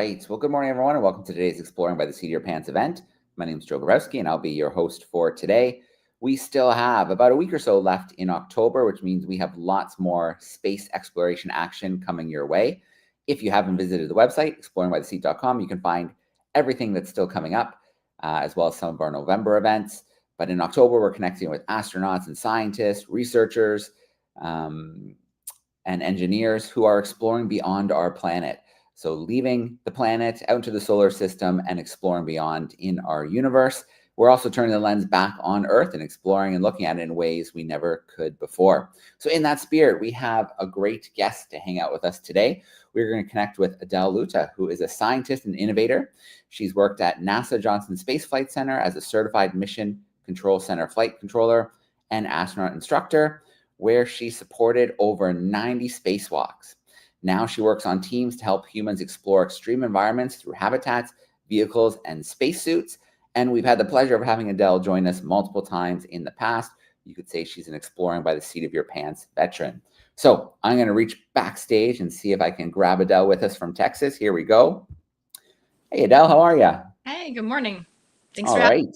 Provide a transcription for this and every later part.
right. Well, good morning, everyone, and welcome to today's Exploring by the Seat of Your Pants event. My name is Joe Grabowski, and I'll be your host for today. We still have about a week or so left in October, which means we have lots more space exploration action coming your way. If you haven't visited the website, exploringbytheseat.com, you can find everything that's still coming up, as well as some of our November events. But in October, we're connecting with astronauts and scientists, researchers, and engineers who are exploring beyond our planet. So leaving the planet out into the solar system and exploring beyond in our universe. We're also turning the lens back on Earth and exploring and looking at it in ways we never could before. So in that spirit, we have a great guest to hang out with us today. We're going to connect with Adele Luta, who is a scientist and innovator. She's worked at NASA Johnson Space Flight Center as a certified mission control center flight controller and astronaut instructor, where she supported over 90 spacewalks. Now she works on teams to help humans explore extreme environments through habitats, vehicles, and spacesuits. And we've had the pleasure of having Adele join us multiple times in the past. You could say she's an exploring by the seat of your pants veteran. So I'm going to reach backstage and see if I can grab Adele with us from Texas. Here we go. Hey, Adele, how are you? Hey, good morning. Thanks for having me.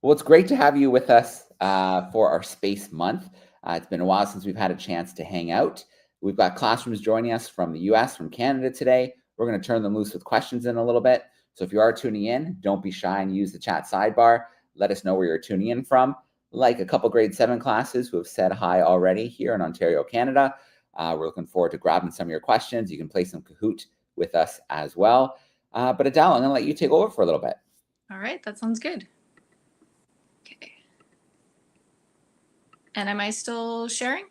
Well, it's great to have you with us for our Space Month. It's been a while since we've had a chance to hang out. We've got classrooms joining us from the US, from Canada today. We're going to turn them loose with questions in a little bit. So if you are tuning in, don't be shy and use the chat sidebar. Let us know where you're tuning in from. Like a couple grade 7 classes who have said hi already here in Ontario, Canada. We're looking forward to grabbing some of your questions. You can play some Kahoot with us as well. But Adele, I'm going to let you take over for a little bit. All right, that sounds good. Okay. And am I still sharing?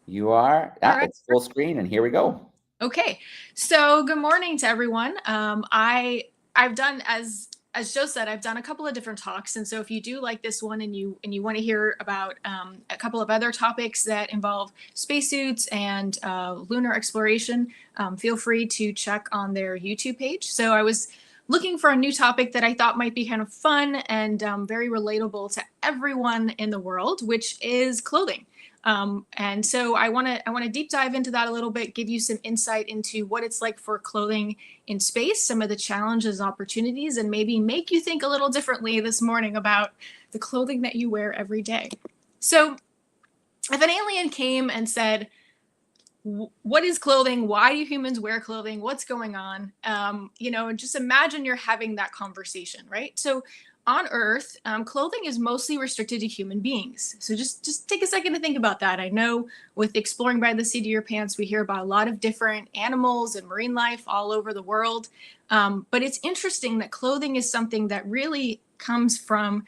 You are. Yeah, right. It's full screen, and here we go. Okay, so good morning to everyone. I've done, as Joe said, I've done a couple of different talks, and so if you do like this one and you want to hear about a couple of other topics that involve spacesuits and lunar exploration, feel free to check on their YouTube page. So I was looking for a new topic that I thought might be kind of fun and very relatable to everyone in the world, which is clothing. And so I want to deep dive into that a little bit, give you some insight into what it's like for clothing in space, some of the challenges and opportunities, and maybe make you think a little differently this morning about the clothing that you wear every day. So if an alien came and said, what is clothing? Why do humans wear clothing? What's going on? Just imagine you're having that conversation, right? So on Earth, clothing is mostly restricted to human beings. So just take a second to think about that. I know with Exploring by the Seat of Your Pants, we hear about a lot of different animals and marine life all over the world. But it's interesting that clothing is something that really comes from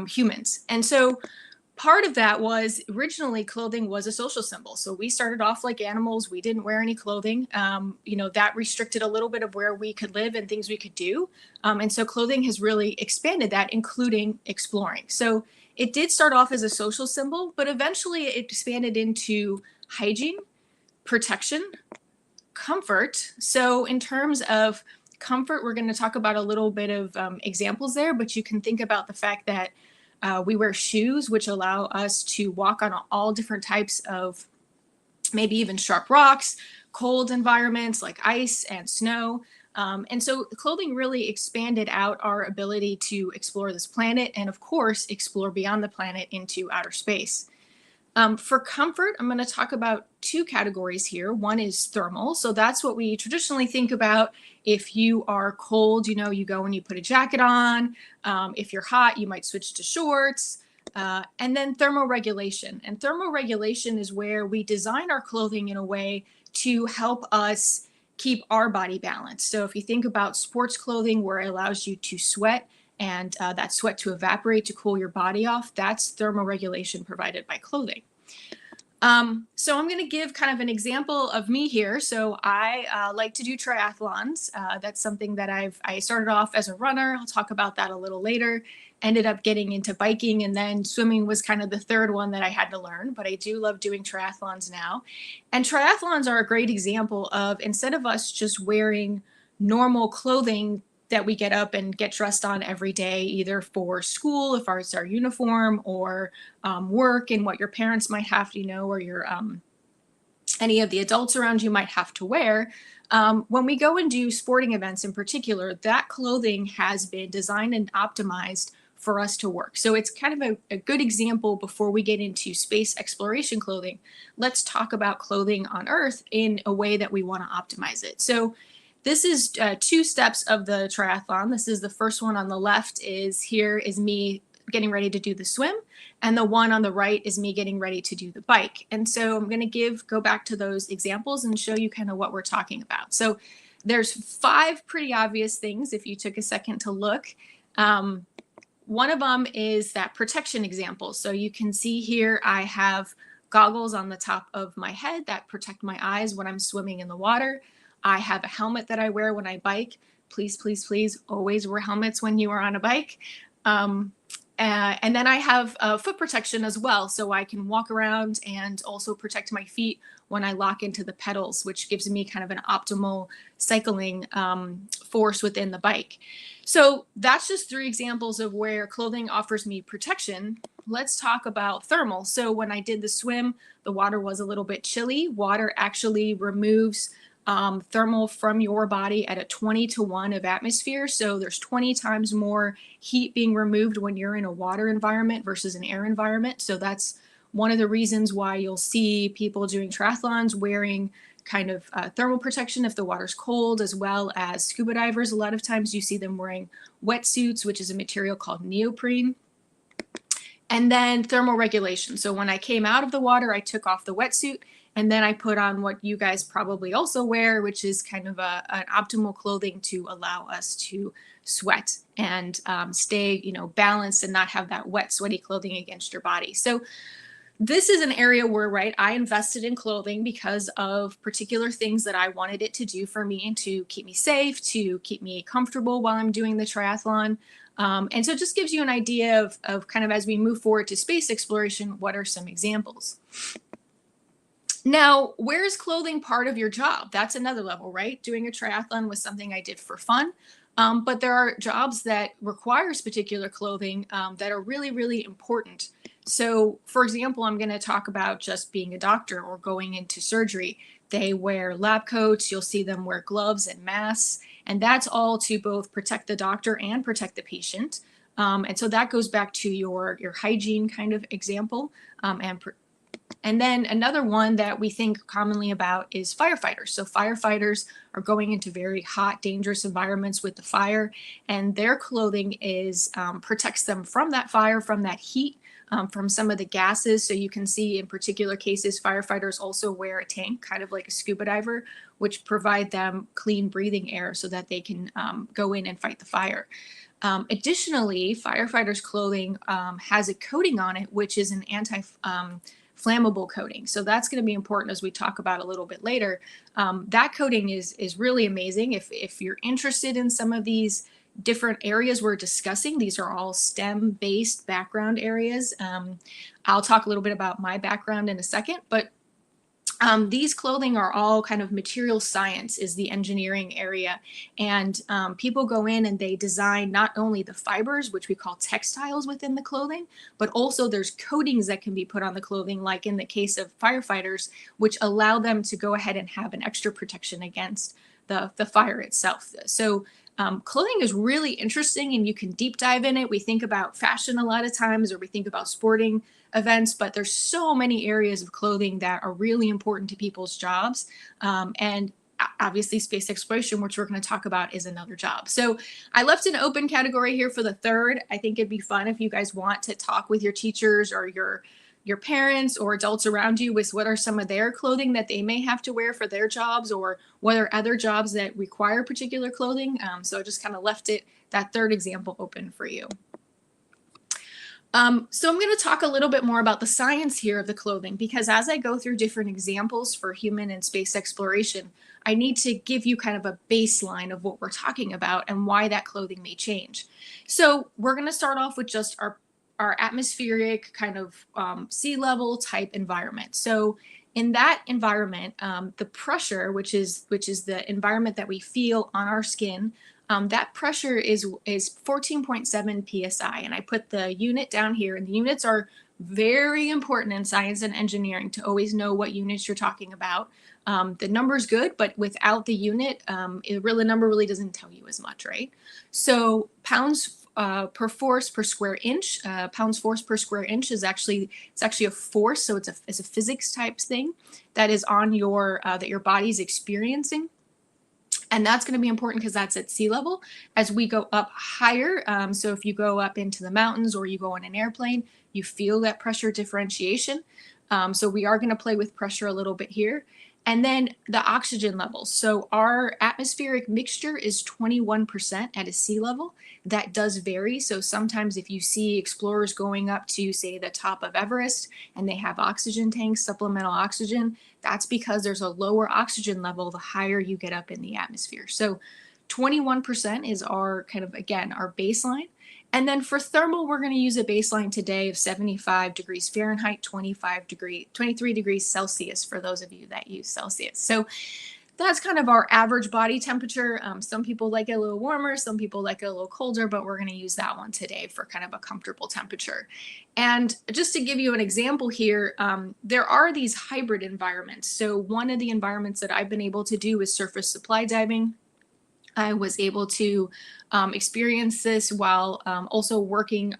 humans. And so part of that was originally clothing was a social symbol. So we started off like animals. We didn't wear any clothing. That restricted a little bit of where we could live and things we could do. And so clothing has really expanded that, including exploring. So it did start off as a social symbol, but eventually it expanded into hygiene, protection, comfort. So in terms of comfort, we're going to talk about a little bit of examples there, but you can think about the fact that we wear shoes, which allow us to walk on all different types of maybe even sharp rocks, cold environments like ice and snow. And so clothing really expanded out our ability to explore this planet and, of course, explore beyond the planet into outer space. For comfort, I'm going to talk about 2 categories here. One is thermal. So that's what we traditionally think about. If you are cold, you go and you put a jacket on. If you're hot, you might switch to shorts. And then thermoregulation. And thermoregulation is where we design our clothing in a way to help us keep our body balanced. So if you think about sports clothing where it allows you to sweat and that sweat to evaporate to cool your body off, that's thermoregulation provided by clothing. So I'm going to give kind of an example of me here. So I like to do triathlons. That's something that I started off as a runner. I'll talk about that a little later. Ended up getting into biking, and then swimming was kind of the third one that I had to learn. But I do love doing triathlons now. And triathlons are a great example of, instead of us just wearing normal clothing that we get up and get dressed on every day, either for school, if it's our uniform, or work and what your parents might have, or your any of the adults around you might have to wear. When we go and do sporting events in particular, that clothing has been designed and optimized for us to work. So it's kind of a good example before we get into space exploration clothing. Let's talk about clothing on Earth in a way that we want to optimize it. So this is 2 steps of the triathlon. This is the first one on the left here is me getting ready to do the swim. And the one on the right is me getting ready to do the bike. And so I'm going to go back to those examples and show you kind of what we're talking about. So there's 5 pretty obvious things if you took a second to look. One of them is that protection example. So you can see here I have goggles on the top of my head that protect my eyes when I'm swimming in the water. I have a helmet that I wear when I bike. Please, please, please always wear helmets when you are on a bike. And then I have foot protection as well, so I can walk around and also protect my feet when I lock into the pedals, which gives me kind of an optimal cycling force within the bike. So that's just 3 examples of where clothing offers me protection. Let's talk about thermal. So when I did the swim, the water was a little bit chilly. Water actually removes thermal from your body at a 20-to-1 of atmosphere. So there's 20 times more heat being removed when you're in a water environment versus an air environment. So that's one of the reasons why you'll see people doing triathlons wearing kind of thermal protection if the water's cold, as well as scuba divers. A lot of times you see them wearing wetsuits, which is a material called neoprene. And then thermal regulation. So when I came out of the water, I took off the wetsuit and then I put on what you guys probably also wear, which is kind of an optimal clothing to allow us to sweat and stay, balanced and not have that wet, sweaty clothing against your body. So this is an area where, I invested in clothing because of particular things that I wanted it to do for me and to keep me safe, to keep me comfortable while I'm doing the triathlon. And so it just gives you an idea of kind of as we move forward to space exploration, what are some examples? Now, where is clothing part of your job? That's another level, right? Doing a triathlon was something I did for fun. But there are jobs that requires particular clothing that are really, really important. So, for example, I'm going to talk about just being a doctor or going into surgery. They wear lab coats. You'll see them wear gloves and masks. And that's all to both protect the doctor and protect the patient. And so that goes back to your hygiene kind of example. And then another one that we think commonly about is firefighters. So firefighters are going into very hot, dangerous environments with the fire, and their clothing protects them from that fire, from that heat, from some of the gases. So you can see in particular cases, firefighters also wear a tank, kind of like a scuba diver, which provide them clean breathing air so that they can go in and fight the fire. Additionally, firefighters' clothing has a coating on it, which is an anti-flammable coating. So that's going to be important as we talk about a little bit later. That coating is really amazing. If you're interested in some of these different areas we're discussing, these are all STEM-based background areas. I'll talk a little bit about my background in a second, but these clothing are all kind of material science is the engineering area. And people go in and they design not only the fibers, which we call textiles within the clothing, but also there's coatings that can be put on the clothing, like in the case of firefighters, which allow them to go ahead and have an extra protection against the fire itself. So clothing is really interesting and you can deep dive in it. We think about fashion a lot of times, or we think about sporting events, but there's so many areas of clothing that are really important to people's jobs. And obviously space exploration, which we're going to talk about, is another job. So I left an open category here for the third. I think it'd be fun if you guys want to talk with your teachers or your parents or adults around you with what are some of their clothing that they may have to wear for their jobs, or what are other jobs that require particular clothing. So I just kind of left that third example open for you. So I'm going to talk a little bit more about the science here of the clothing, because as I go through different examples for human and space exploration, I need to give you kind of a baseline of what we're talking about and why that clothing may change. So we're going to start off with just our atmospheric kind of sea level type environment. So in that environment, the pressure, which is the environment that we feel on our skin, that pressure is 14.7 psi, and I put the unit down here, and the units are Very important in science and engineering to always know what units you're talking about. The number's good, but without the unit, the number really doesn't tell you as much, right? So pounds per force per square inch. Pounds force per square inch is actually a force, so it's a physics type thing that is on your that your body's experiencing. And that's going to be important because that's at sea level. As we go up higher, so if you go up into the mountains or you go on an airplane, you feel that pressure differentiation. So we are going to play with pressure a little bit here. And then the oxygen levels. So our atmospheric mixture is 21% at a sea level. That does vary. So sometimes if you see explorers going up to, say, the top of Everest and they have oxygen tanks, supplemental oxygen, that's because there's a lower oxygen level the higher you get up in the atmosphere. So 21% is our kind of, again, our baseline. And then for thermal, we're going to use a baseline today of 75 degrees Fahrenheit, 23 degrees Celsius for those of you that use Celsius. So that's kind of our average body temperature. Some people like it a little warmer, some people like it a little colder, but we're going to use that one today for kind of a comfortable temperature. And just to give you an example here, there are these hybrid environments. So one of the environments that I've been able to do is surface supply diving. I was able to experience this while also working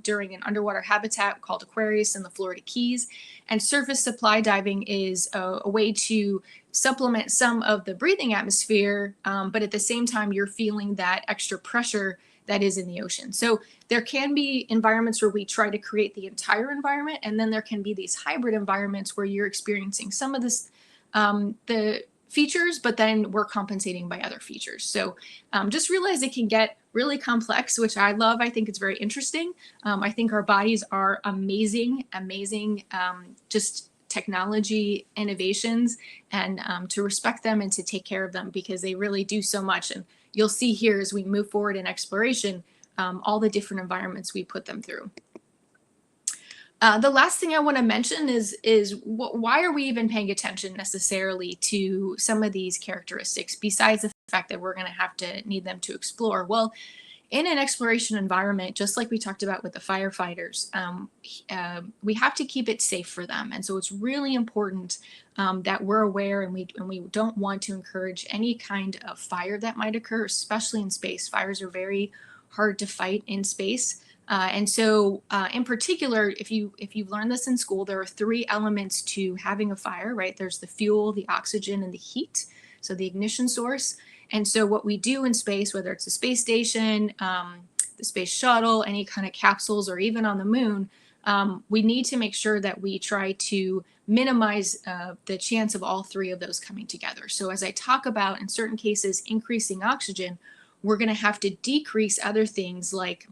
during an underwater habitat called Aquarius in the Florida Keys. And surface supply diving is a way to supplement some of the breathing atmosphere, but at the same time, you're feeling that extra pressure that is in the ocean. So there can be environments where we try to create the entire environment, and then there can be these hybrid environments where you're experiencing some of this, the features, but then we're compensating by other features. So just realize it can get really complex, which I love. I think it's very interesting. I think our bodies are amazing, just technology innovations, and to respect them and to take care of them because they really do so much. And you'll see here as we move forward in exploration, all the different environments we put them through. The last thing I want to mention is why are we even paying attention necessarily to some of these characteristics besides the fact that we're going to have to need them to explore? Well, in an exploration environment, just like we talked about with the firefighters, we have to keep it safe for them. And so it's really important that we're aware and we don't want to encourage any kind of fire that might occur, especially in space. Fires are very hard to fight in space. And so in particular, if you've learned this in school, there are 3 elements to having a fire, right? There's the fuel, the oxygen, and the heat. So the ignition source. And so what we do in space, whether it's a space station, the space shuttle, any kind of capsules, or even on the moon, we need to make sure that we try to minimize the chance of all 3 of those coming together. So as I talk about, in certain cases, increasing oxygen, we're going to have to decrease other things like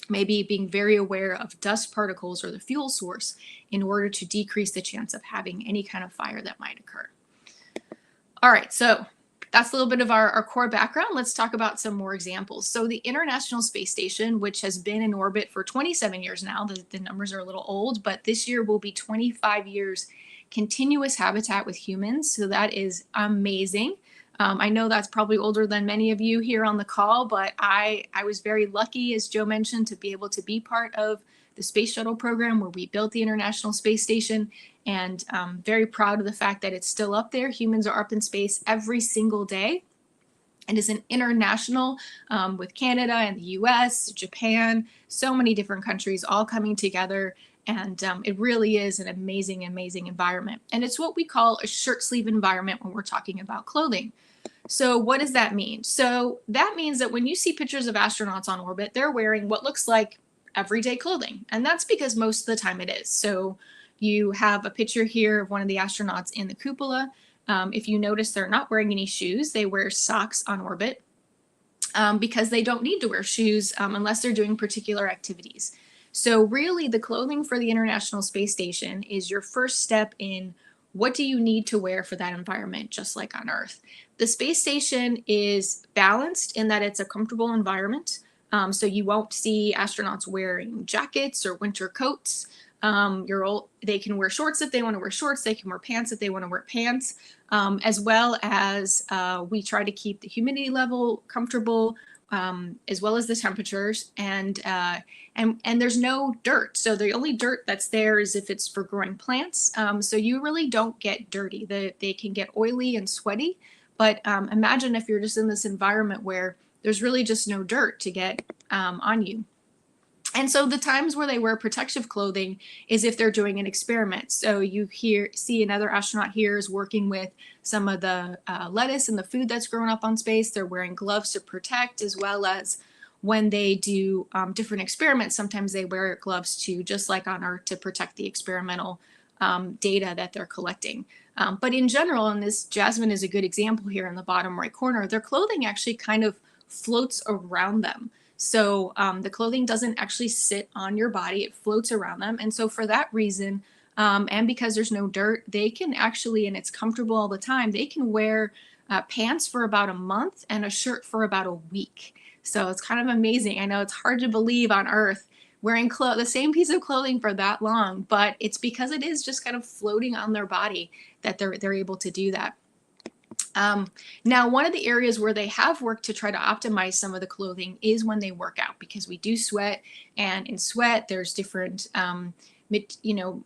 maybe being very aware of dust particles or the fuel source in order to decrease the chance of having any kind of fire that might occur. All right, so that's a little bit of our core background. Let's talk about some more examples. So the International Space Station, which has been in orbit for 27 years now, the numbers are a little old, but this year will be 25 years continuous habitat with humans. So that is amazing. I know that's probably older than many of you here on the call, but I was very lucky, as Joe mentioned, to be able to be part of the space shuttle program where we built the International Space Station, and very proud of the fact that it's still up there. Humans are up in space every single day. It is an international with Canada and the US, Japan, so many different countries all coming together. And it really is an amazing, amazing environment. And it's what we call a shirt sleeve environment when we're talking about clothing. So what does that mean? So that means that when you see pictures of astronauts on orbit, they're wearing what looks like everyday clothing. And that's because most of the time it is. So you have a picture here of one of the astronauts in the cupola. If you notice, they're not wearing any shoes. They wear socks on orbit because they don't need to wear shoes unless they're doing particular activities. So really, the clothing for the International Space Station is your first step in what do you need to wear for that environment, just like on Earth. The space station is balanced in that it's a comfortable environment. So you won't see astronauts wearing jackets or winter coats. They can wear shorts if they want to wear shorts. They can wear pants if they want to wear pants, as well as we try to keep the humidity level comfortable. as well as the temperatures, and there's no dirt. So the only dirt that's there is if it's for growing plants. So you really don't get dirty. They can get oily and sweaty, but imagine if you're just in this environment where there's really just no dirt to get on you. And so the times where they wear protective clothing is if they're doing an experiment. So you see another astronaut here is working with some of the lettuce and the food that's grown up on space. They're wearing gloves to protect, as well as when they do different experiments, sometimes they wear gloves too, just like on Earth, to protect the experimental data that they're collecting. But in general, and this Jasmine is a good example here in the bottom right corner, their clothing actually kind of floats around them. So the clothing doesn't actually sit on your body, it floats around them. And so for that reason, and because there's no dirt, they can actually, and it's comfortable all the time, they can wear pants for about a month and a shirt for about a week. So it's kind of amazing. I know it's hard to believe on Earth wearing the same piece of clothing for that long, but it's because it is just kind of floating on their body that they're able to do that. Now, one of the areas where they have worked to try to optimize some of the clothing is when they work out, because we do sweat, and in sweat, there's different,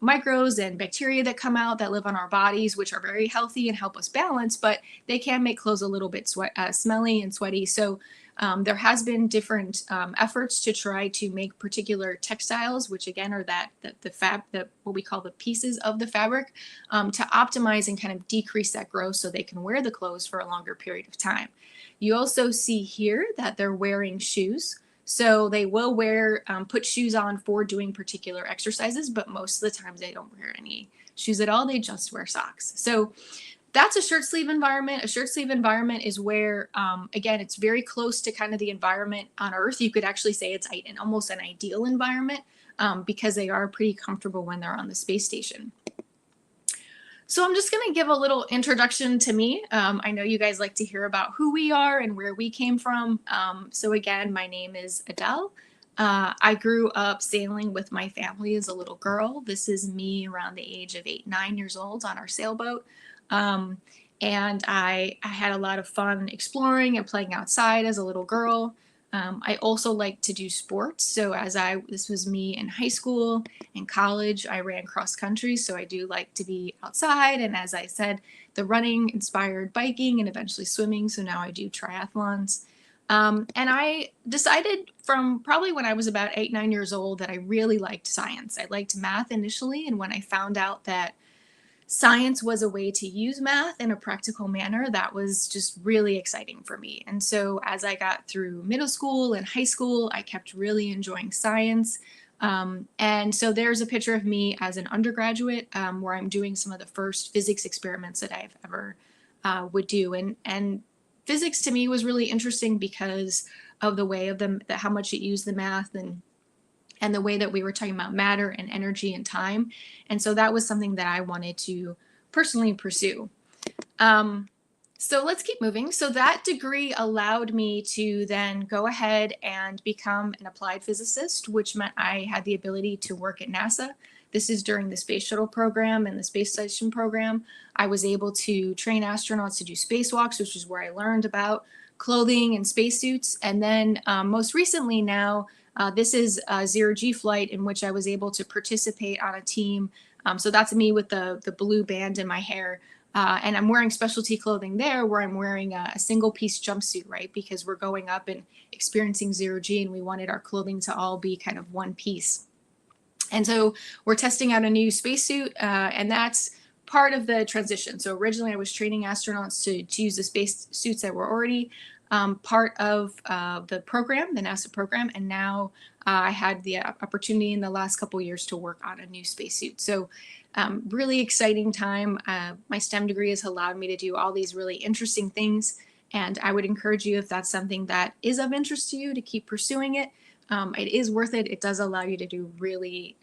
microbes and bacteria that come out that live on our bodies, which are very healthy and help us balance, but they can make clothes a little bit smelly and sweaty. So there has been different efforts to try to make particular textiles, which again are what we call the pieces of the fabric, to optimize and kind of decrease that growth so they can wear the clothes for a longer period of time. You also see here that they're wearing shoes. So they will put shoes on for doing particular exercises, but most of the time they don't wear any shoes at all. They just wear socks. So that's a shirt sleeve environment. A shirt sleeve environment is where, again, it's very close to kind of the environment on Earth. You could actually say it's almost an ideal environment because they are pretty comfortable when they're on the space station. So I'm just going to give a little introduction to me. I know you guys like to hear about who we are and where we came from. So again, my name is Adele. I grew up sailing with my family as a little girl. This is me around the age of 8, 9 years old on our sailboat. And I had a lot of fun exploring and playing outside as a little girl. I also like to do sports. So this was me in high school and college, I ran cross country. So I do like to be outside. And as I said, the running inspired biking and eventually swimming. So now I do triathlons. And I decided from probably when I was about 8, 9 years old that I really liked science. I liked math initially. And when I found out that science was a way to use math in a practical manner, that was just really exciting for me. And so as I got through middle school and high school, I kept really enjoying science. And so there's a picture of me as an undergraduate where I'm doing some of the first physics experiments that I've ever would do. And physics to me was really interesting because of the way of how much it used the math and the way that we were talking about matter and energy and time. And so that was something that I wanted to personally pursue. So let's keep moving. So that degree allowed me to then go ahead and become an applied physicist, which meant I had the ability to work at NASA. This is during the space shuttle program and the space station program. I was able to train astronauts to do spacewalks, which is where I learned about clothing and spacesuits. And then most recently now, this is a zero-G flight in which I was able to participate on a team. So that's me with the blue band in my hair. And I'm wearing specialty clothing there where I'm wearing a single piece jumpsuit, right? Because we're going up and experiencing zero-G and we wanted our clothing to all be kind of one piece. And so we're testing out a new spacesuit and that's part of the transition. So originally I was training astronauts to use the spacesuits that were already part of the program, the NASA program, and now I had the opportunity in the last couple of years to work on a new spacesuit. So really exciting time. My STEM degree has allowed me to do all these really interesting things, and I would encourage you, if that's something that is of interest to you, to keep pursuing it. It is worth it. It does allow you to do really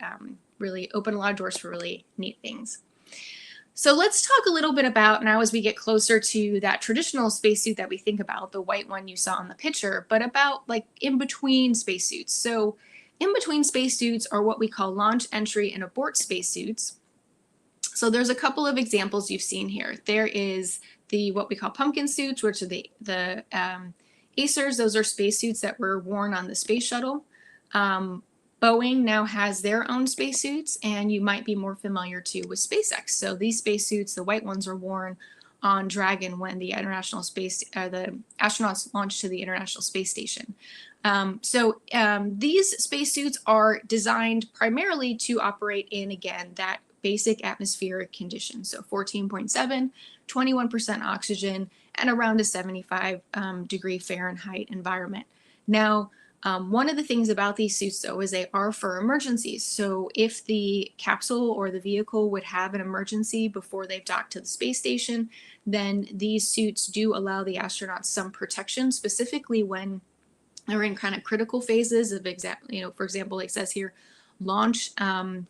open a lot of doors for really neat things. So let's talk a little bit about now as we get closer to that traditional spacesuit that we think about, the white one you saw in the picture, but about like in between spacesuits. So in between spacesuits are what we call launch, entry, and abort spacesuits. So there's a couple of examples you've seen here. There is what we call pumpkin suits, which are the Acers, those are spacesuits that were worn on the space shuttle. Boeing now has their own spacesuits, and you might be more familiar too with SpaceX. So these spacesuits, the white ones, are worn on Dragon when the the astronauts launched to the International Space Station. These spacesuits are designed primarily to operate in, again, that basic atmospheric condition. So 14.7, 21% oxygen, and around a 75 degree Fahrenheit environment. Now, one of the things about these suits, though, is they are for emergencies. So if the capsule or the vehicle would have an emergency before they've docked to the space station, then these suits do allow the astronauts some protection, specifically when they're in kind of critical phases of, for example, it says here, launch and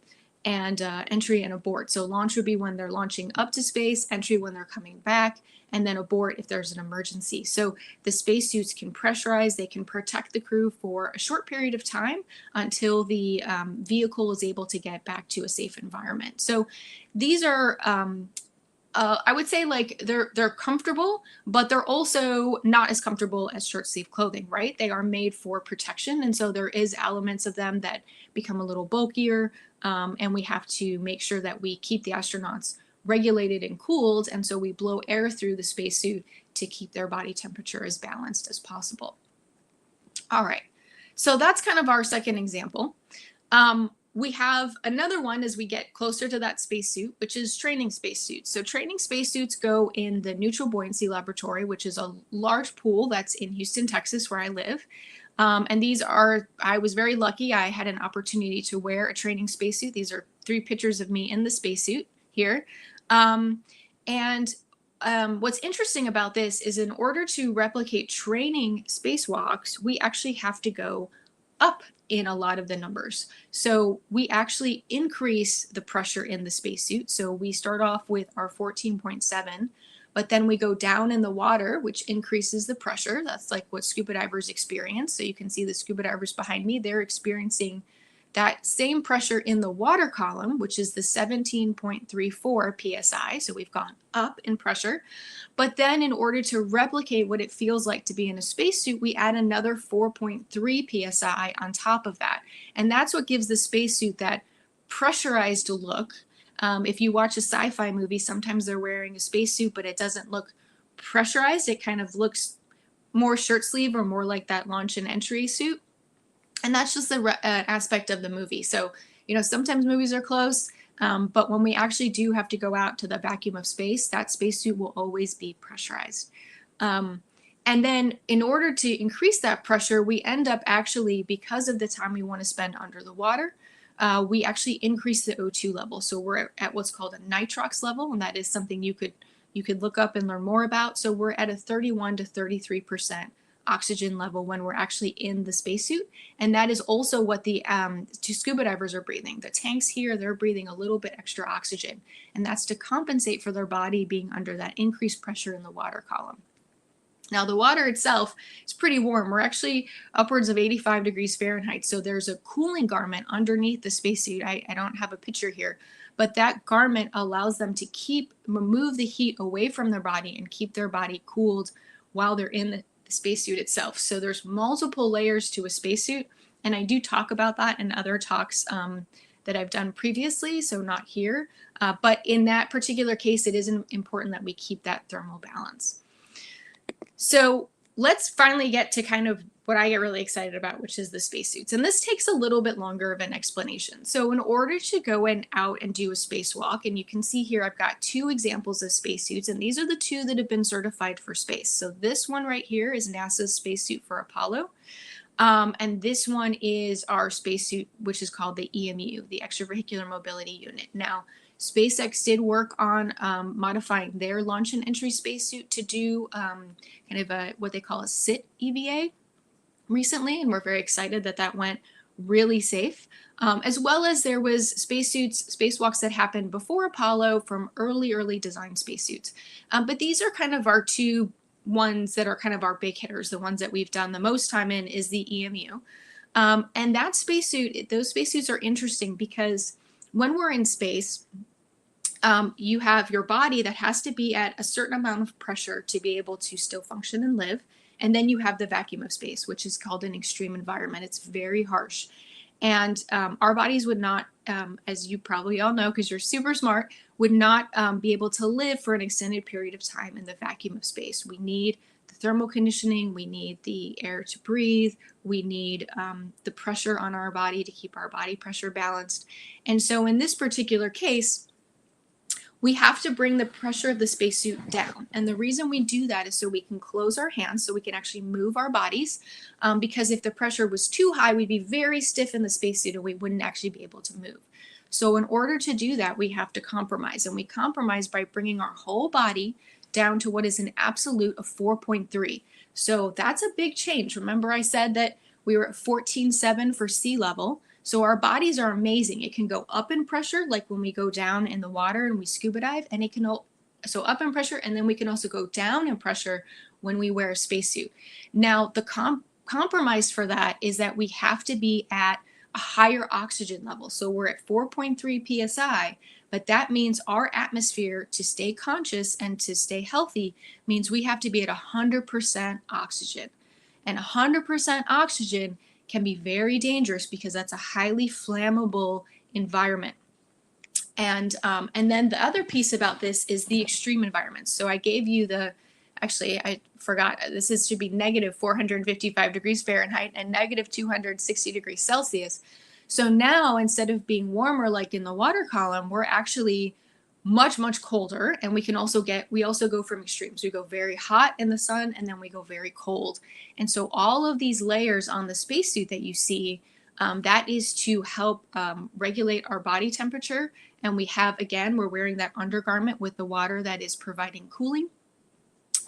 entry and abort. So launch would be when they're launching up to space, entry when they're coming back, and then abort if there's an emergency. So the spacesuits can pressurize, they can protect the crew for a short period of time until the vehicle is able to get back to a safe environment. So these are, I would say, like, they're comfortable, but they're also not as comfortable as shirt sleeve clothing, right? They are made for protection, and so there is elements of them that become a little bulkier, and we have to make sure that we keep the astronauts regulated and cooled, and so we blow air through the spacesuit to keep their body temperature as balanced as possible. All right, so that's kind of our second example. We have another one as we get closer to that spacesuit, which is training spacesuits. So training spacesuits go in the Neutral Buoyancy Laboratory, which is a large pool that's in Houston, Texas, where I live. And these are, I was very lucky. I had an opportunity to wear a training spacesuit. These are 3 pictures of me in the spacesuit here. What's interesting about this is, in order to replicate training spacewalks, we actually have to go up in a lot of the numbers. So we actually increase the pressure in the spacesuit. So we start off with our 14.7, but then we go down in the water, which increases the pressure. That's like what scuba divers experience. So you can see the scuba divers behind me, they're experiencing that same pressure in the water column, which is the 17.34 psi. So we've gone up in pressure. But then in order to replicate what it feels like to be in a spacesuit, we add another 4.3 psi on top of that. And that's what gives the spacesuit that pressurized look. If you watch a sci-fi movie, sometimes they're wearing a spacesuit, but it doesn't look pressurized. It kind of looks more shirt sleeve or more like that launch and entry suit. And that's just the aspect of the movie. So, sometimes movies are close, but when we actually do have to go out to the vacuum of space, that spacesuit will always be pressurized. And then in order to increase that pressure, we end up actually, because of the time we want to spend under the water, we actually increase the O2 level. So we're at what's called a nitrox level, and that is something you could look up and learn more about. So we're at a 31 to 33% oxygen level when we're actually in the spacesuit. And that is also what the 2 scuba divers are breathing. The tanks here, they're breathing a little bit extra oxygen, and that's to compensate for their body being under that increased pressure in the water column. Now, the water itself is pretty warm. We're actually upwards of 85 degrees Fahrenheit. So there's a cooling garment underneath the spacesuit. I don't have a picture here, but that garment allows them to remove the heat away from their body and keep their body cooled while they're in the spacesuit itself. So there's multiple layers to a spacesuit, and I do talk about that in other talks that I've done previously, so not here. But in that particular case, it is important that we keep that thermal balance. So let's finally get to kind of what I get really excited about, which is the spacesuits. And this takes a little bit longer of an explanation. So in order to go out and do a spacewalk, and you can see here I've got 2 examples of spacesuits, and these are the 2 that have been certified for space. So this one right here is NASA's spacesuit for Apollo. And this one is our spacesuit, which is called the EMU, the Extravehicular Mobility Unit. Now, SpaceX did work on modifying their launch and entry spacesuit to do kind of what they call a SIT EVA recently, and we're very excited that that went really safe. As well as there was spacewalks that happened before Apollo from early design spacesuits. But these are kind of our 2 ones that are kind of our big hitters. The ones that we've done the most time in is the EMU. And that spacesuit, those spacesuits are interesting because when we're in space, you have your body that has to be at a certain amount of pressure to be able to still function and live. And then you have the vacuum of space, which is called an extreme environment. It's very harsh. And our bodies would not, as you probably all know, because you're super smart, would not be able to live for an extended period of time in the vacuum of space. We need the thermal conditioning, we need the air to breathe, we need the pressure on our body to keep our body pressure balanced. And so in this particular case, we have to bring the pressure of the spacesuit down. And the reason we do that is so we can close our hands, so we can actually move our bodies. Because if the pressure was too high, we'd be very stiff in the spacesuit and we wouldn't actually be able to move. So in order to do that, we have to compromise. And we compromise by bringing our whole body down to what is an absolute of 4.3. So that's a big change. Remember I said that we were at 14.7 for sea level. So our bodies are amazing. It can go up in pressure, like when we go down in the water and we scuba dive, and it can so up in pressure, and then we can also go down in pressure when we wear a spacesuit. Now, the compromise for that is that we have to be at a higher oxygen level. So we're at 4.3 psi, but that means our atmosphere, to stay conscious and to stay healthy, means we have to be at 100% oxygen. And 100% oxygen can be very dangerous because that's a highly flammable environment. And then the other piece about this is the extreme environments. So I gave you actually I forgot, should be negative 455 degrees Fahrenheit and negative 260 degrees Celsius. So now instead of being warmer like in the water column, we're actually much, much colder. And we also go from extremes. We go very hot in the sun, and then we go very cold. And so all of these layers on the spacesuit that you see, that is to help regulate our body temperature. And we're wearing that undergarment with the water that is providing cooling,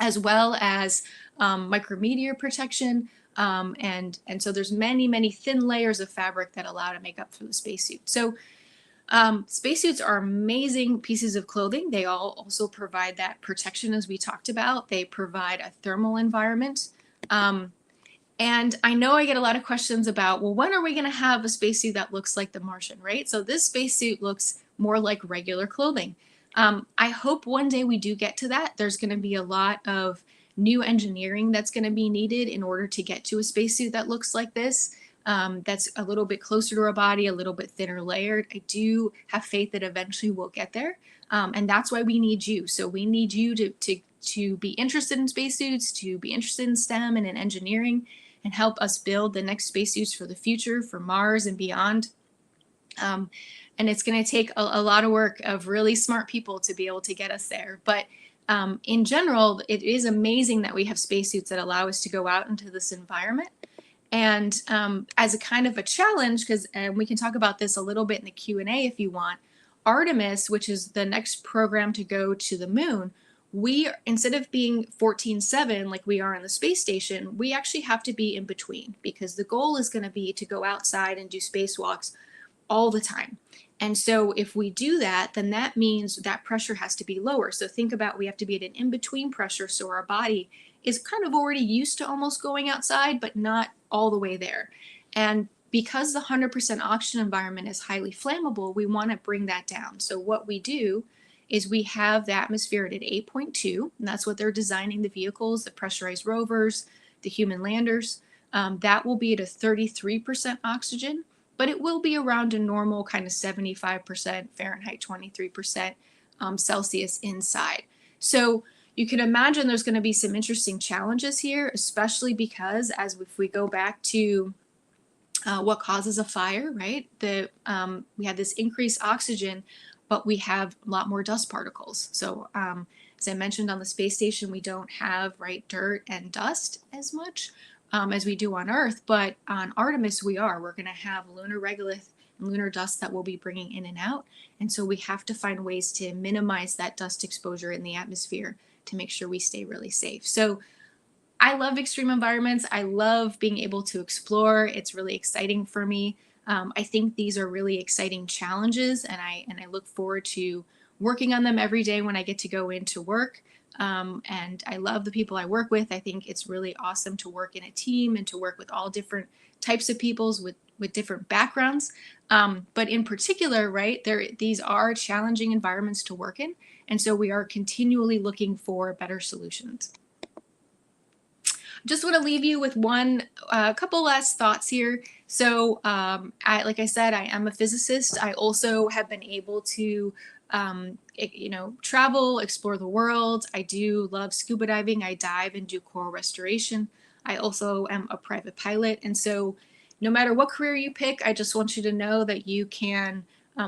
as well as micrometeor protection. And so there's many, many thin layers of fabric that allow to make up for the spacesuit. So spacesuits are amazing pieces of clothing. They all also provide that protection, as we talked about. They provide a thermal environment. And I know I get a lot of questions about, well, when are we going to have a spacesuit that looks like the Martian, right? So this spacesuit looks more like regular clothing. I hope one day we do get to that. There's going to be a lot of new engineering that's going to be needed in order to get to a spacesuit that looks like this. That's a little bit closer to our body, a little bit thinner layered. I do have faith that eventually we'll get there. And that's why we need you. So we need you to be interested in spacesuits, to be interested in STEM and in engineering, and help us build the next spacesuits for the future, for Mars and beyond. And it's going to take a lot of work of really smart people to be able to get us there. But in general, it is amazing that we have spacesuits that allow us to go out into this environment. And as a kind of a challenge, because we can talk about this a little bit in the Q&A if you want, Artemis, which is the next program to go to the moon, instead of being 14.7 like we are on the space station, we actually have to be in between, because the goal is going to be to go outside and do spacewalks all the time. And so if we do that, then that means that pressure has to be lower. So think about, we have to be at an in-between pressure, so our body is kind of already used to almost going outside, but not all the way there. And because the 100% oxygen environment is highly flammable, we want to bring that down. So what we do is we have the atmosphere at 8.2, and that's what they're designing the vehicles, the pressurized rovers, the human landers. That will be at a 33% oxygen, but it will be around a normal kind of 75% Fahrenheit, 23% Celsius inside. So you can imagine there's going to be some interesting challenges here, especially because if we go back to what causes a fire, right? We have this increased oxygen, but we have a lot more dust particles. So as I mentioned, on the space station, we don't have dirt and dust as much as we do on Earth, but on Artemis we're going to have lunar regolith and lunar dust that we'll be bringing in and out. And so we have to find ways to minimize that dust exposure in the atmosphere to make sure we stay really safe. So I love extreme environments. I love being able to explore. It's really exciting for me. I think these are really exciting challenges, and I look forward to working on them every day when I get to go into work. And I love the people I work with. I think it's really awesome to work in a team and to work with all different types of peoples with different backgrounds. But in particular, these are challenging environments to work in. And so we are continually looking for better solutions. just want to leave you with a couple last thoughts here. So, like I said, I am a physicist. I also have been able to, travel, explore the world. I do love scuba diving. I dive and do coral restoration. I also am a private pilot. And so, no matter what career you pick, I just want you to know that you can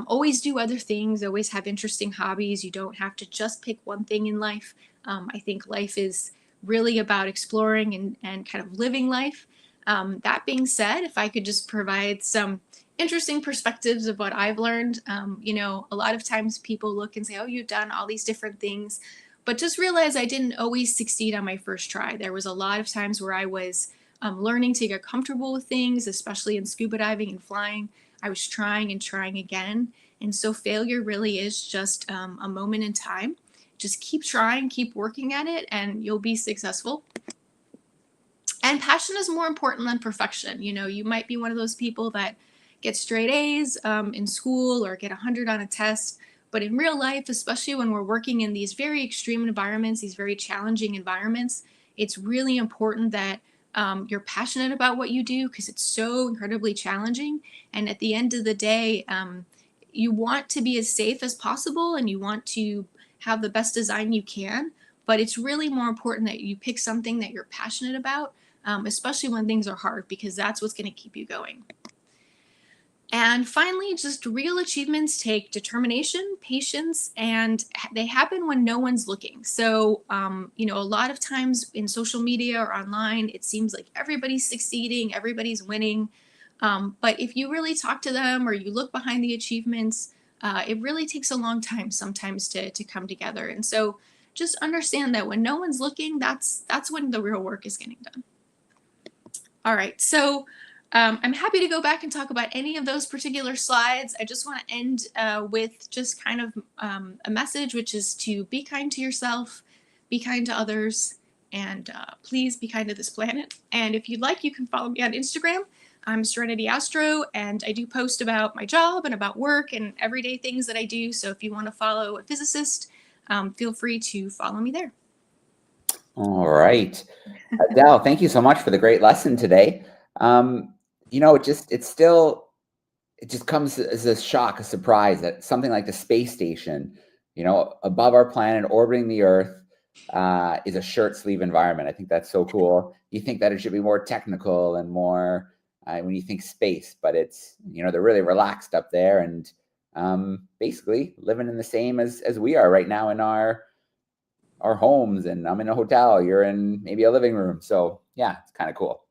always do other things, always have interesting hobbies. You don't have to just pick one thing in life. I think life is really about exploring and kind of living life. That being said, if I could just provide some interesting perspectives of what I've learned, a lot of times people look and say, oh, you've done all these different things, but just realize I didn't always succeed on my first try. There was a lot of times where I was learning to get comfortable with things, especially in scuba diving and flying. I was trying and trying again. And so failure really is just a moment in time. Just keep trying, keep working at it, and you'll be successful. And passion is more important than perfection. You might be one of those people that get straight A's in school or get 100 on a test. But in real life, especially when we're working in these very extreme environments, these very challenging environments, it's really important that you're passionate about what you do because it's so incredibly challenging. And at the end of the day, you want to be as safe as possible and you want to have the best design you can. But it's really more important that you pick something that you're passionate about, especially when things are hard, because that's what's going to keep you going. And finally, just real achievements take determination, patience, and they happen when no one's looking. So, a lot of times in social media or online, it seems like everybody's succeeding, everybody's winning. But if you really talk to them or you look behind the achievements, it really takes a long time sometimes to come together. And so just understand that when no one's looking, that's when the real work is getting done. All right, so I'm happy to go back and talk about any of those particular slides. I just want to end with just kind of a message, which is to be kind to yourself, be kind to others, and please be kind to this planet. And if you'd like, you can follow me on Instagram. I'm Serenity Astro, and I do post about my job and about work and everyday things that I do. So if you want to follow a physicist, feel free to follow me there. All right. Adele, thank you so much for the great lesson today. It just comes as a shock, a surprise that something like the space station, above our planet, orbiting the Earth, is a shirt sleeve environment. I think that's so cool. You think that it should be more technical and more when you think space, but it's, they're really relaxed up there and basically living in the same as we are right now in our homes. And I'm in a hotel, you're in maybe a living room. So yeah, it's kind of cool.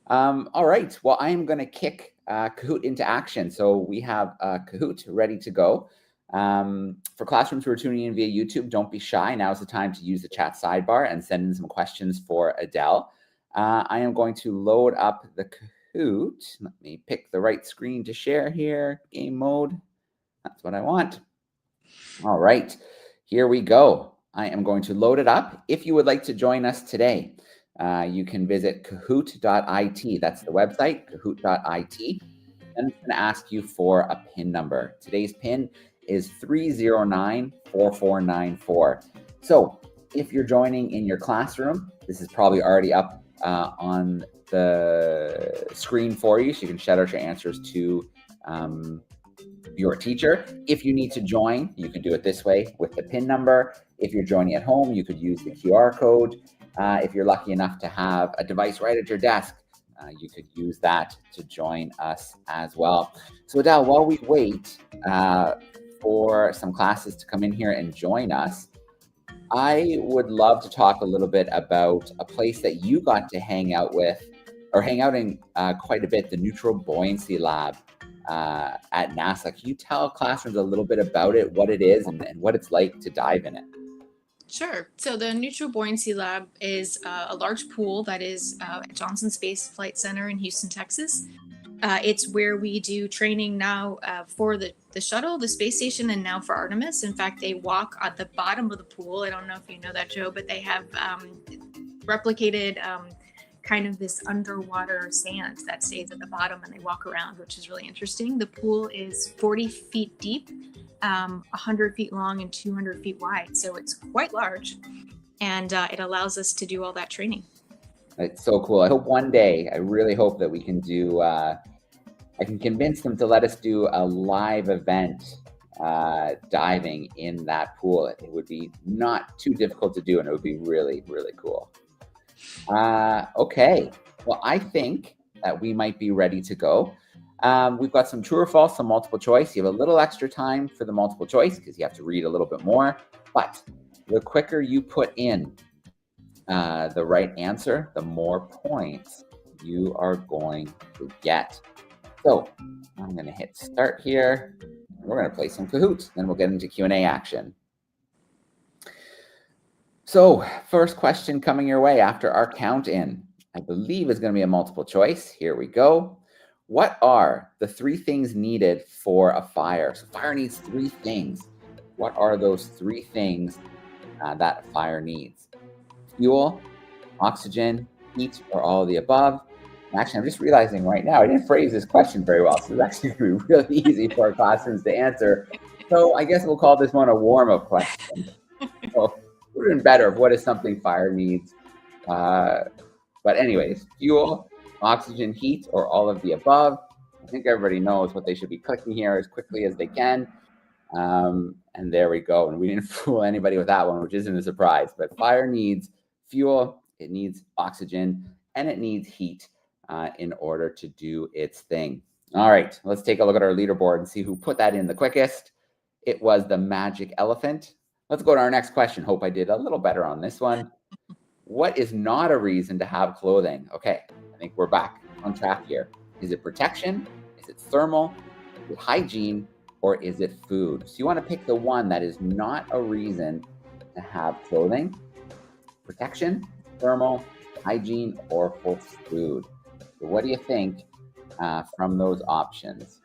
All right, well, I'm going to kick Kahoot into action. So we have Kahoot ready to go. For classrooms who are tuning in via YouTube, don't be shy. Now's the time to use the chat sidebar and send in some questions for Adele. I am going to load up the Kahoot. Let me pick the right screen to share here. Game mode. That's what I want. All right, here we go. I am going to load it up. If you would like to join us today, you can visit kahoot.it. That's the website, kahoot.it. And it's going to ask you for a PIN number. Today's PIN is 3094494. So if you're joining in your classroom, this is probably already up on the screen for you, so you can shout out your answers to your teacher. If you need to join, you can do it this way with the PIN number. If you're joining at home, you could use the QR code. If you're lucky enough to have a device right at your desk, you could use that to join us as well. So Adele, while we wait for some classes to come in here and join us, I would love to talk a little bit about a place that you got to hang out in quite a bit, the Neutral Buoyancy Lab at NASA. Can you tell classrooms a little bit about it, what it is, and what it's like to dive in it? Sure. So the Neutral Buoyancy Lab is a large pool that is at Johnson Space Flight Center in Houston, Texas. It's where we do training now for the shuttle, the space station, and now for Artemis. In fact, they walk at the bottom of the pool. I don't know if you know that, Joe, but they have replicated kind of this underwater sand that stays at the bottom, and they walk around, which is really interesting. The pool is 40 feet deep, 100 feet long, and 200 feet wide. So it's quite large, and it allows us to do all that training. It's so cool. I hope one day, I really hope that we can do, I can convince them to let us do a live event diving in that pool. It would be not too difficult to do, and it would be really, really cool. Okay, well, I think that we might be ready to go. We've got some true or false, some multiple choice. You have a little extra time for the multiple choice because you have to read a little bit more. But the quicker you put in the right answer, the more points you are going to get. So I'm going to hit start here. We're going to play some Kahoot. Then we'll get into Q&A action. So first question coming your way after our count in, I believe is going to be a multiple choice. Here we go. What are the 3 things needed for a fire? So fire needs 3 things. What are those 3 things that a fire needs? Fuel, oxygen, heat, or all of the above? Actually, I'm just realizing right now, I didn't phrase this question very well, so it's actually going to be really easy for our classrooms to answer. So I guess we'll call this one a warm-up question. So it would have been better if what is something fire needs. But anyways, fuel, oxygen, heat, or all of the above. I think everybody knows what they should be clicking here as quickly as they can. And there we go. And we didn't fool anybody with that one, which isn't a surprise. But fire needs fuel, it needs oxygen, and it needs heat in order to do its thing. All right, let's take a look at our leaderboard and see who put that in the quickest. It was the magic elephant. Let's go to our next question. Hope I did a little better on this one. What is not a reason to have clothing? Okay, I think we're back on track here. Is it protection? Is it thermal? Is it hygiene? Or is it food? So you want to pick the one that is not a reason to have clothing. Protection, thermal, hygiene, or for food. So what do you think from those options?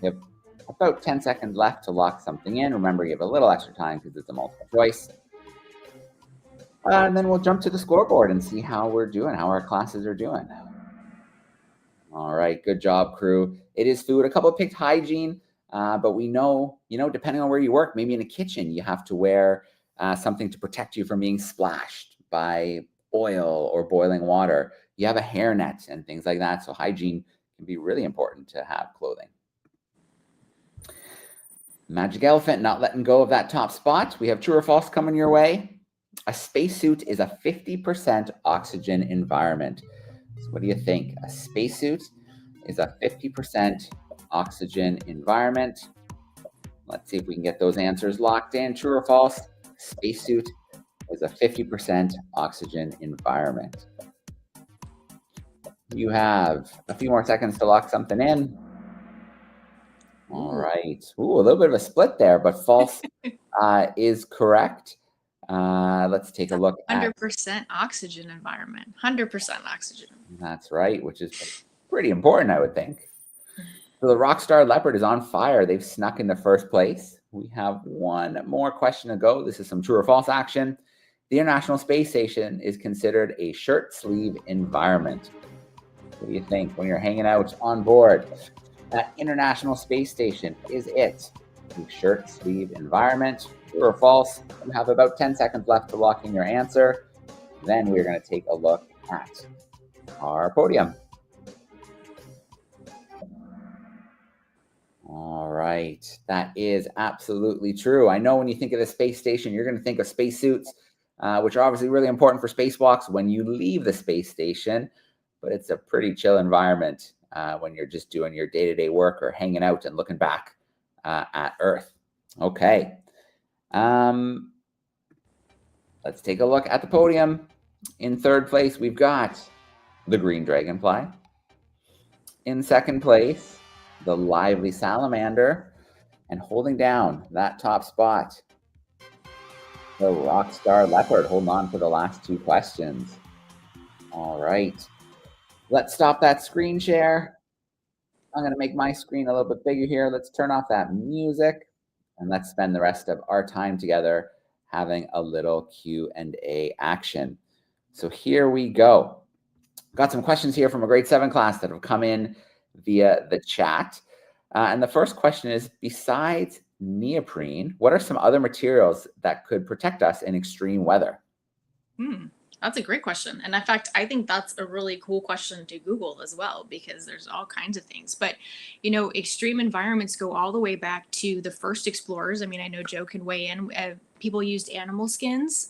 You have about 10 seconds left to lock something in. Remember, you have a little extra time because it's a multiple choice. And then we'll jump to the scoreboard and see how we're doing, how our classes are doing. All right, good job, crew. It is food. A couple picked hygiene, but we know, depending on where you work, maybe in a kitchen, you have to wear something to protect you from being splashed by oil or boiling water. You have a hairnet and things like that. So hygiene can be really important to have clothing. Magic elephant, not letting go of that top spot. We have true or false coming your way. A spacesuit is a 50% oxygen environment. So what do you think? A spacesuit is a 50% oxygen environment. Let's see if we can get those answers locked in. True or false? Spacesuit is a 50% oxygen environment. You have a few more seconds to lock something in. All right. Ooh, a little bit of a split there, but false is correct. Let's take a look at 100% oxygen environment. 100% oxygen. That's right, which is pretty important, I would think. So the Rockstar Leopard is on fire. They've snuck into first place. We have one more question to go. This is some true or false action. The International Space Station is considered a shirt-sleeve environment. What do you think when you're hanging out on board that International Space Station? Is it a shirt-sleeve environment? True or false? You have about 10 seconds left to lock in your answer. Then we're going to take a look at our podium. All right, that is absolutely true. I know when you think of the space station, you're going to think of spacesuits, which are obviously really important for spacewalks when you leave the space station, but it's a pretty chill environment when you're just doing your day-to-day work or hanging out and looking back at Earth. Okay. Let's take a look at the podium. In third place, we've got the Green Dragonfly. In second place, the Lively Salamander. And holding down that top spot, the Rockstar Leopard, holding on for the last 2 questions. All right. Let's stop that screen share. I'm going to make my screen a little bit bigger here. Let's turn off that music. And let's spend the rest of our time together having a little Q&A action. So here we go. Got some questions here from a grade 7 class that have come in via the chat. And the first question is, besides neoprene, what are some other materials that could protect us in extreme weather? That's a great question. And in fact, I think that's a really cool question to Google as well, because there's all kinds of things. But, extreme environments go all the way back to the first explorers. I mean, I know Joe can weigh in. People used animal skins,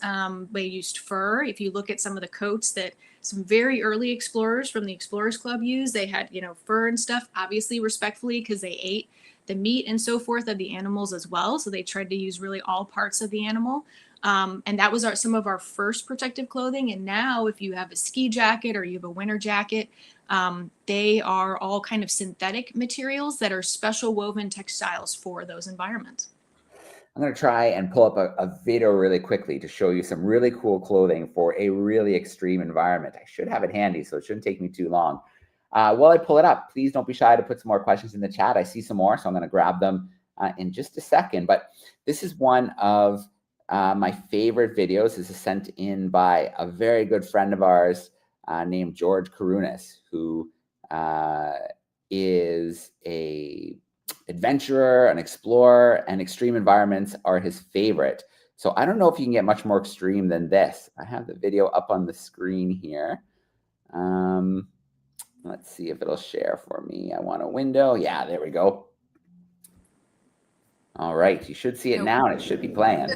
they used fur. If you look at some of the coats that some very early explorers from the Explorers Club used, they had, fur and stuff, obviously respectfully, because they ate the meat and so forth of the animals as well. So they tried to use really all parts of the animal. And that was some of our first protective clothing. And now if you have a ski jacket or you have a winter jacket, they are all kind of synthetic materials that are special woven textiles for those environments. I'm going to try and pull up a video really quickly to show you some really cool clothing for a really extreme environment. I should have it handy, so it shouldn't take me too long. While I pull it up, please don't be shy to put some more questions in the chat. I see some more, so I'm going to grab them in just a second. But this is one of my favorite videos. This is sent in by a very good friend of ours named George Karunas, who is a adventurer, an explorer, and extreme environments are his favorite. So I don't know if you can get much more extreme than this. I have the video up on the screen here. Let's see if it'll share for me. I want a window. Yeah, there we go. All right, you should see it now, and it should be playing.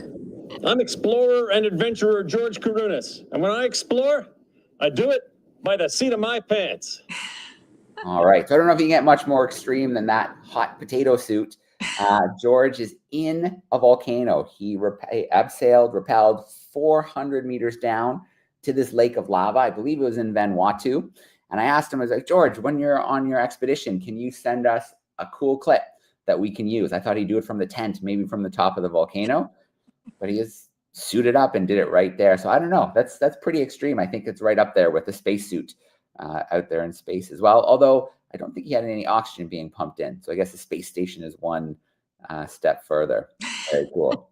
I'm explorer and adventurer George Karunas, and when I explore, I do it by the seat of my pants. All right, so I don't know if you can get much more extreme than that hot potato suit. George is in a volcano. He abseiled, rappelled 400 meters down to this lake of lava. I believe it was in Vanuatu. And I asked him, I was like, George, when you're on your expedition, can you send us a cool clip that we can use? I thought he'd do it from the tent, maybe from the top of the volcano, but he is suited up and did it right there. So I don't know. That's pretty extreme. I think it's right up there with the spacesuit out there in space as well. Although I don't think he had any oxygen being pumped in. So I guess the space station is one step further. Very cool.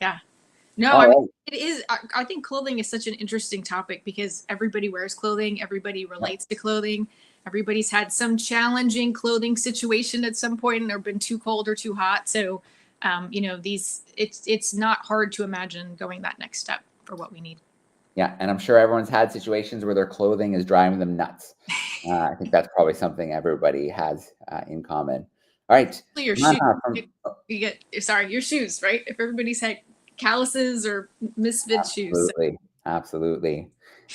Yeah. No, I mean, it is. I think clothing is such an interesting topic because everybody wears clothing. Everybody relates to clothing. Everybody's had some challenging clothing situation at some point or been too cold or too hot. So, it's not hard to imagine going that next step for what we need. Yeah, and I'm sure everyone's had situations where their clothing is driving them nuts. I think that's probably something everybody has in common. All right. Your shoes. Your shoes, right? If everybody's had calluses or misfit shoes. Absolutely.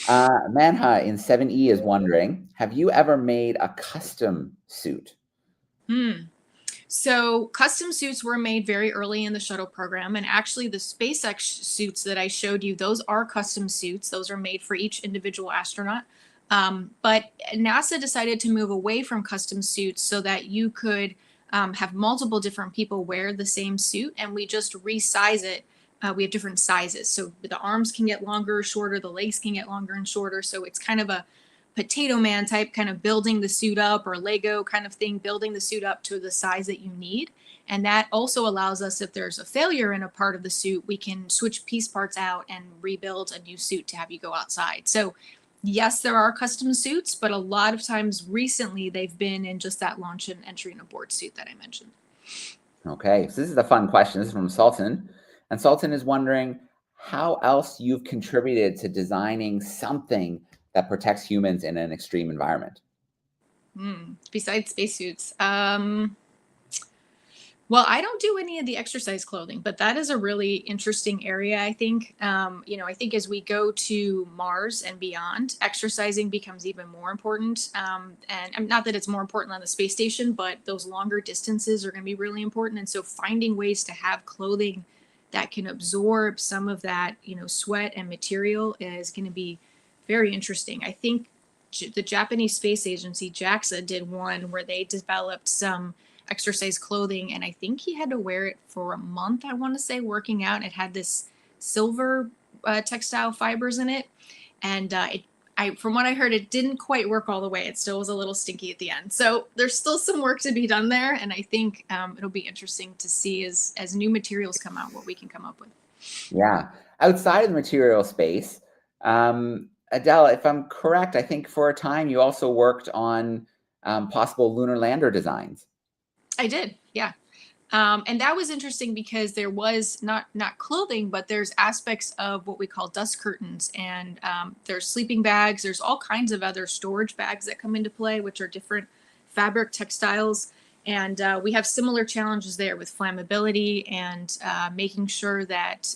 Manha in 7E is wondering, have you ever made a custom suit? So custom suits were made very early in the shuttle program. And actually the SpaceX suits that I showed you, those are custom suits. Those are made for each individual astronaut. But NASA decided to move away from custom suits so that you could have multiple different people wear the same suit. And we just resize it. We have different sizes. So the arms can get longer or shorter. The legs can get longer and shorter. So it's kind of a Potato Man type, kind of building the suit up, or Lego kind of thing, building the suit up to the size that you need. And that also allows us, if there's a failure in a part of the suit, we can switch piece parts out and rebuild a new suit to have you go outside. So yes, there are custom suits, but a lot of times recently they've been in just that launch and entry and abort suit that I mentioned. Okay, so this is a fun question. This is from Sultan. And Sultan is wondering how else you've contributed to designing something that protects humans in an extreme environment. Besides spacesuits. Well, I don't do any of the exercise clothing, but that is a really interesting area, I think. I think as we go to Mars and beyond, exercising becomes even more important. And not that it's more important on the space station, but those longer distances are going to be really important. And so finding ways to have clothing that can absorb some of that, sweat and material is going to be very interesting. I think the Japanese Space Agency, JAXA, did one where they developed some exercise clothing, and I think he had to wear it for a month, I want to say, working out. It had this silver textile fibers in it, and from what I heard, it didn't quite work all the way. It still was a little stinky at the end. So there's still some work to be done there, and I think it'll be interesting to see as new materials come out what we can come up with. Yeah. Outside of the material space, Adele, if I'm correct, I think for a time you also worked on possible lunar lander designs. I did, yeah. And that was interesting because there was not clothing, but there's aspects of what we call dust curtains, and there's sleeping bags. There's all kinds of other storage bags that come into play, which are different fabric textiles. And we have similar challenges there with flammability and making sure that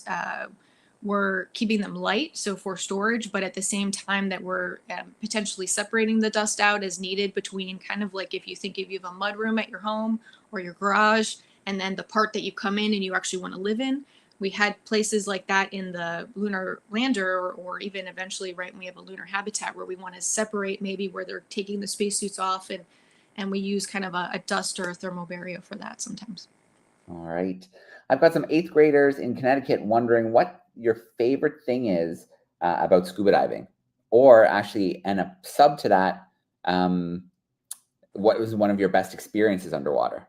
we're keeping them light, so for storage, but at the same time that we're potentially separating the dust out as needed between, kind of like if you think if you have a mud room at your home or your garage, and then the part that you come in and you actually want to live in. We had places like that in the lunar lander, or even eventually, right, when we have a lunar habitat where we want to separate maybe where they're taking the spacesuits off, and we use kind of a dust or a thermal barrier for that sometimes. All right. I've got some 8th graders in Connecticut wondering what your favorite thing is about scuba diving, or actually, and a sub to that, what was one of your best experiences underwater?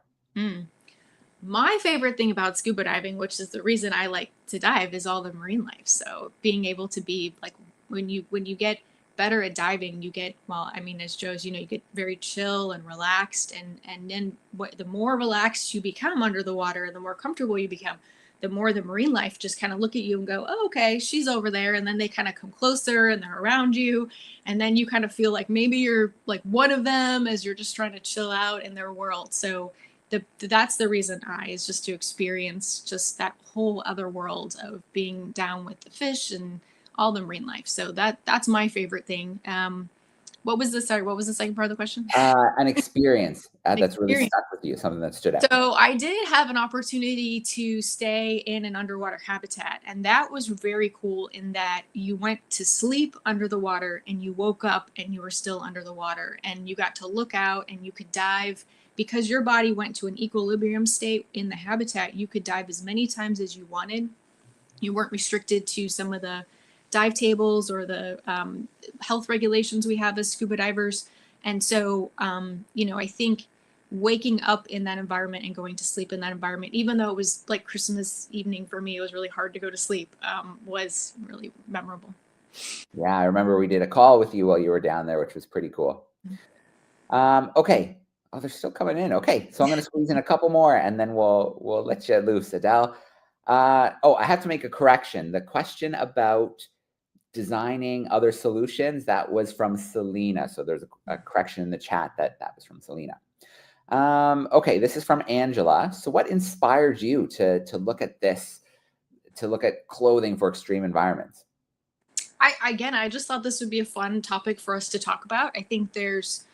My favorite thing about scuba diving, which is the reason I like to dive, is all the marine life. So being able to be like, when you get better at diving, you get, well, I mean, as Joe's, you get very chill and relaxed, and then the more relaxed you become under the water, and the more comfortable you become, the more the marine life just kind of look at you and go, oh, okay, she's over there, and then they kind of come closer and they're around you, and then you kind of feel like maybe you're like one of them as you're just trying to chill out in their world. So that's the reason is just to experience just that whole other world of being down with the fish and all the marine life. So that's my favorite thing. What was the second part of the question? An experience that's really Experience. stuck with you, something that stood out. So I did have an opportunity to stay in an underwater habitat, and that was very cool in that you went to sleep under the water and you woke up and you were still under the water, and you got to look out and you could dive. Because your body went to an equilibrium state in the habitat, you could dive as many times as you wanted. You weren't restricted to some of the dive tables or the health regulations we have as scuba divers. And so, I think waking up in that environment and going to sleep in that environment, even though it was like Christmas evening for me, it was really hard to go to sleep, was really memorable. Yeah, I remember we did a call with you while you were down there, which was pretty cool. Okay. Oh, they're still coming in. Okay, so I'm going to squeeze in a couple more, and then we'll let you loose, Adele. I have to make a correction. The question about designing other solutions, that was from Selena. So there's a correction in the chat that was from Selena. Okay, this is from Angela. So what inspired you to look at this, to look at clothing for extreme environments? I just thought this would be a fun topic for us to talk about. I think there's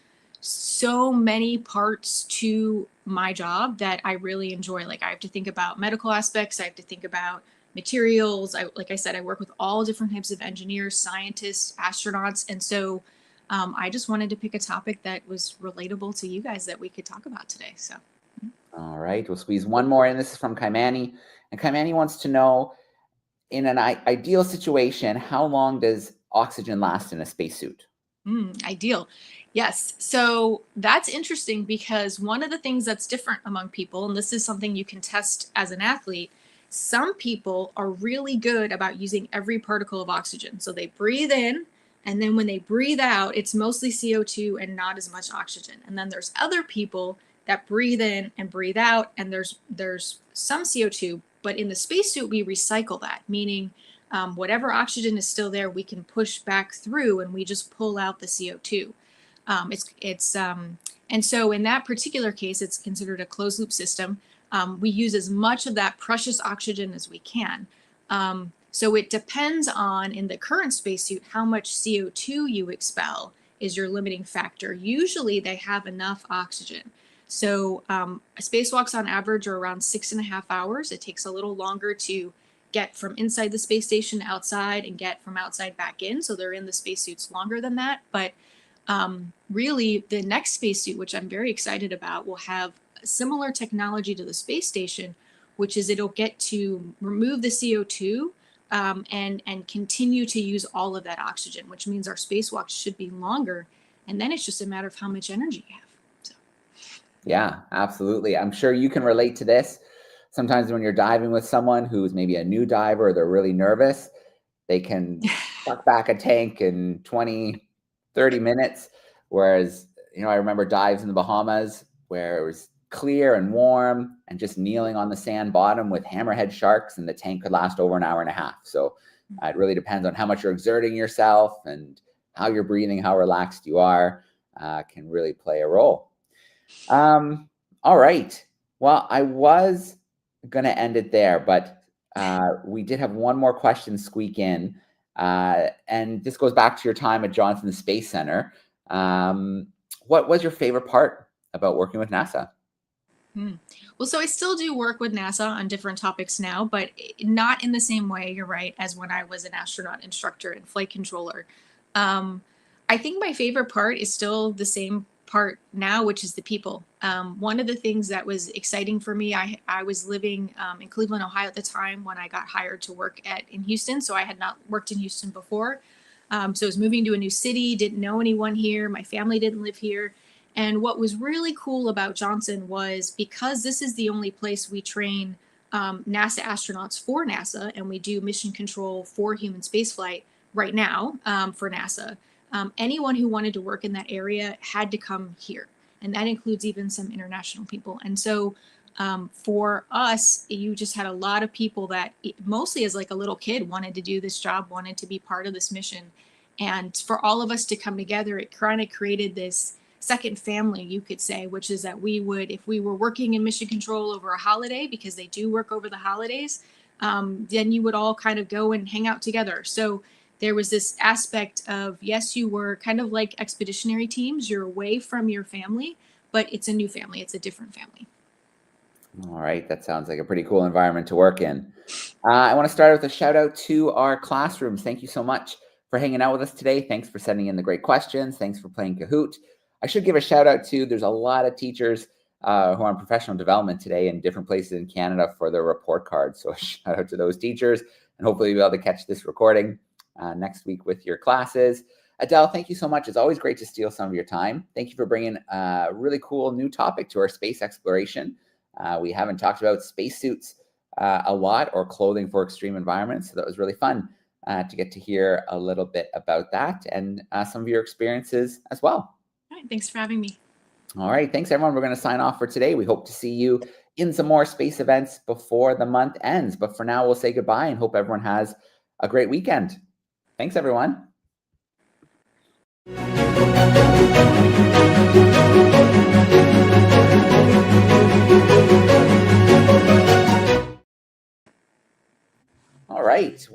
so many parts to my job that I really enjoy. Like, I have to think about medical aspects. I have to think about materials. Like I said, I work with all different types of engineers, scientists, astronauts. And so I just wanted to pick a topic that was relatable to you guys that we could talk about today. So. All right, we'll squeeze one more in. This is from Kaimani. And Kaimani wants to know, in an ideal situation, how long does oxygen last in a spacesuit? Ideal. Yes. So that's interesting, because one of the things that's different among people, and this is something you can test as an athlete, some people are really good about using every particle of oxygen. So they breathe in, and then when they breathe out, it's mostly CO2 and not as much oxygen. And then there's other people that breathe in and breathe out, and there's some CO2, but in the spacesuit, we recycle that, meaning whatever oxygen is still there, we can push back through, and we just pull out the CO2. And so in that particular case, it's considered a closed loop system. We use as much of that precious oxygen as we can. So it depends on, in the current spacesuit, how much CO2 you expel is your limiting factor. Usually they have enough oxygen. So spacewalks on average are around 6.5 hours. It takes a little longer to get from inside the space station outside and get from outside back in. So they're in the spacesuits longer than that. But really, the next spacesuit, which I'm very excited about, will have similar technology to the space station, which is it'll get to remove the CO2 and continue to use all of that oxygen, which means our spacewalks should be longer. And then it's just a matter of how much energy you have. So. Yeah, absolutely. I'm sure you can relate to this. Sometimes when you're diving with someone who's maybe a new diver, they're really nervous, they can suck back a tank in 20, 30 minutes. Whereas, I remember dives in the Bahamas where it was clear and warm, and just kneeling on the sand bottom with hammerhead sharks, and the tank could last over an hour and a half. So it really depends on how much you're exerting yourself and how you're breathing, how relaxed you are, can really play a role. All right. Well, I was going to end it there, but we did have one more question squeak in. And this goes back to your time at Johnson Space Center. What was your favorite part about working with NASA? Well, so I still do work with NASA on different topics now, but not in the same way, you're right, as when I was an astronaut instructor and flight controller. I think my favorite part is still the same part now, which is the people. One of the things that was exciting for me, I was living in Cleveland, Ohio at the time when I got hired to work in Houston. So I had not worked in Houston before. So I was moving to a new city, didn't know anyone here. My family didn't live here. And what was really cool about Johnson was because this is the only place we train NASA astronauts for NASA, and we do mission control for human spaceflight right now for NASA. Anyone who wanted to work in that area had to come here. And that includes even some international people. And so for us, you just had a lot of people that mostly as like a little kid wanted to do this job, wanted to be part of this mission. And for all of us to come together, it kind of created this second family, you could say, which is that we would, if we were working in mission control over a holiday, because they do work over the holidays, then you would all kind of go and hang out together. So there was this aspect of, yes, you were kind of like expeditionary teams. You're away from your family, but it's a new family. It's a different family. All right. That sounds like a pretty cool environment to work in. I want to start with a shout out to our classrooms. Thank you so much for hanging out with us today. Thanks for sending in the great questions. Thanks for playing Kahoot. I should give a shout out to, there's a lot of teachers who are in professional development today in different places in Canada for their report cards. So a shout out to those teachers, and hopefully you'll be able to catch this recording next week with your classes. Adele, thank you so much. It's always great to steal some of your time. Thank you for bringing a really cool new topic to our space exploration. We haven't talked about spacesuits a lot, or clothing for extreme environments. So that was really fun to get to hear a little bit about that and some of your experiences as well. All right, thanks for having me. All right, thanks everyone. We're going to sign off for today. We hope to see you in some more space events before the month ends. But for now, we'll say goodbye and hope everyone has a great weekend. Thanks, everyone. All right.